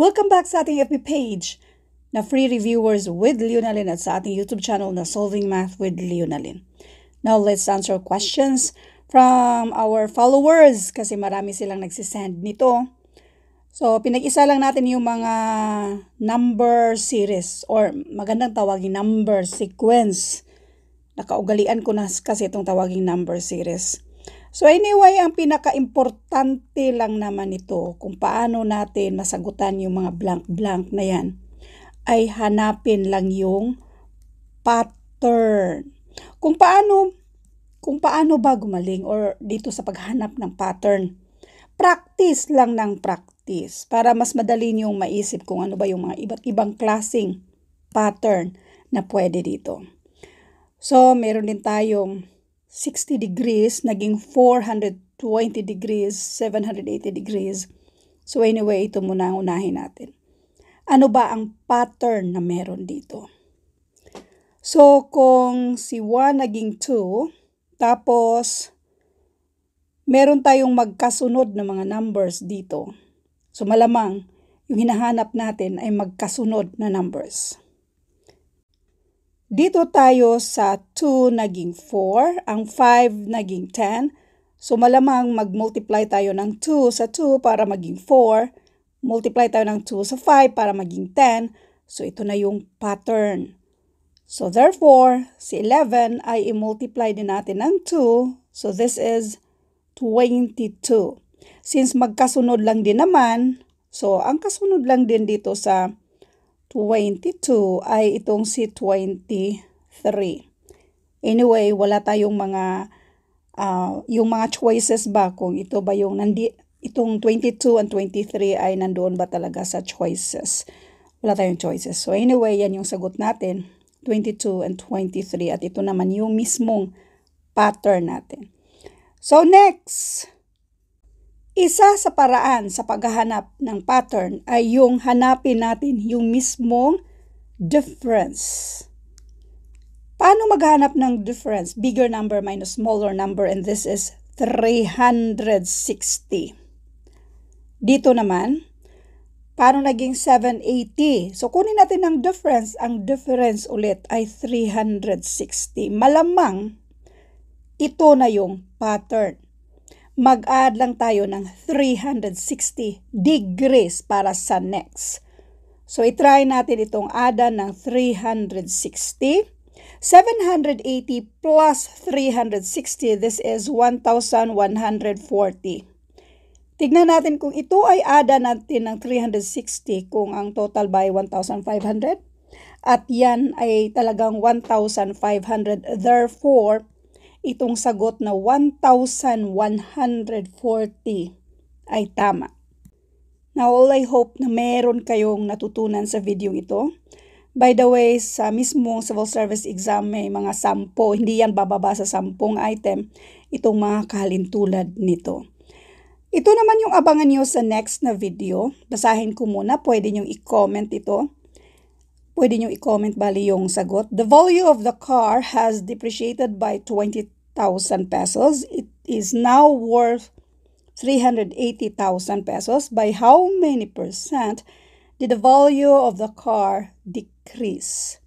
Welcome back sa ating FB page na Free Reviewers with Leonalyn at sa ating YouTube channel na Solving Math with Leonalyn. Now, let's answer questions from our followers kasi marami silang nagsisend nito. So, pinag-isa lang natin yung mga number series or magandang tawagin number sequence. Nakaugalian ko na kasi itong tawaging number series. So anyway, ang pinaka-importante lang naman ito kung paano natin masagutan yung mga blank-blank na yan ay hanapin lang yung pattern. Kung paano ba gumaling or dito sa paghanap ng pattern. Practice lang ng practice para mas madali niyong maisip kung ano ba yung mga iba't ibang klaseng pattern na pwede dito. So meron din tayong 60 degrees, naging 420 degrees, 780 degrees. So anyway, ito muna ang unahin natin. Ano ba ang pattern na meron dito? So kung si 1 naging 2, tapos meron tayong magkasunod na mga numbers dito. So malamang yung hinahanap natin ay magkasunod na numbers. Dito tayo sa 2 naging 4, ang 5 naging 10. So malamang mag-multiply tayo ng 2 sa 2 para maging 4. Multiply tayo ng 2 sa 5 para maging 10. So ito na yung pattern. So therefore, si 11 ay i-multiply din natin ng 2. So this is 22. Since magkasunod lang din naman, so ang kasunod lang din dito sa 22 ay itong si 23. Anyway, wala tayong mga yung mga choices ba kung ito ba yung itong 22 and 23 ay nandoon ba talaga sa choices. Wala tayong choices. So anyway, yan yung sagot natin, 22 and 23 at ito naman yung mismong pattern natin. So next, isa sa paraan sa paghahanap ng pattern ay yung hanapin natin yung mismong difference. Paano maghanap ng difference? Bigger number minus smaller number, and this is 360. Dito naman, paano naging 780? So kunin natin ang difference. Ang difference ulit ay 360. Malamang ito na yung pattern. Mag-add lang tayo ng 360 degrees para sa next. So, itry natin itong addan ng 360. 780 plus 360, this is 1,140. Tignan natin kung ito ay addan natin ng 360 kung ang total by 1,500. At yan ay talagang 1,500. Therefore, itong sagot na 1,140 ay tama. Now, all I hope na meron kayong natutunan sa video ito. By the way, sa mismong civil service exam may mga 10. Hindi yan bababa sa 10 item. Itong mga kahalintulad nito. Ito naman yung abangan nyo sa next na video. Basahin ko muna. Pwede nyo i-comment ito. Pwede nyo i-comment bali yung sagot. The value of the car has depreciated by 20,000 pesos. It is now worth 380,000 pesos. By how many percent did the value of the car decrease?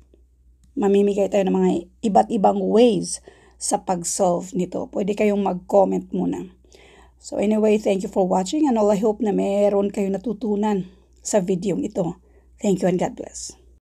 Mamimigay tayo ng mga iba't ibang ways sa pag-solve nito. Pwede kayong mag-comment muna. So anyway, thank you for watching and all I hope na meron kayong natutunan sa video ito. Thank you and God bless.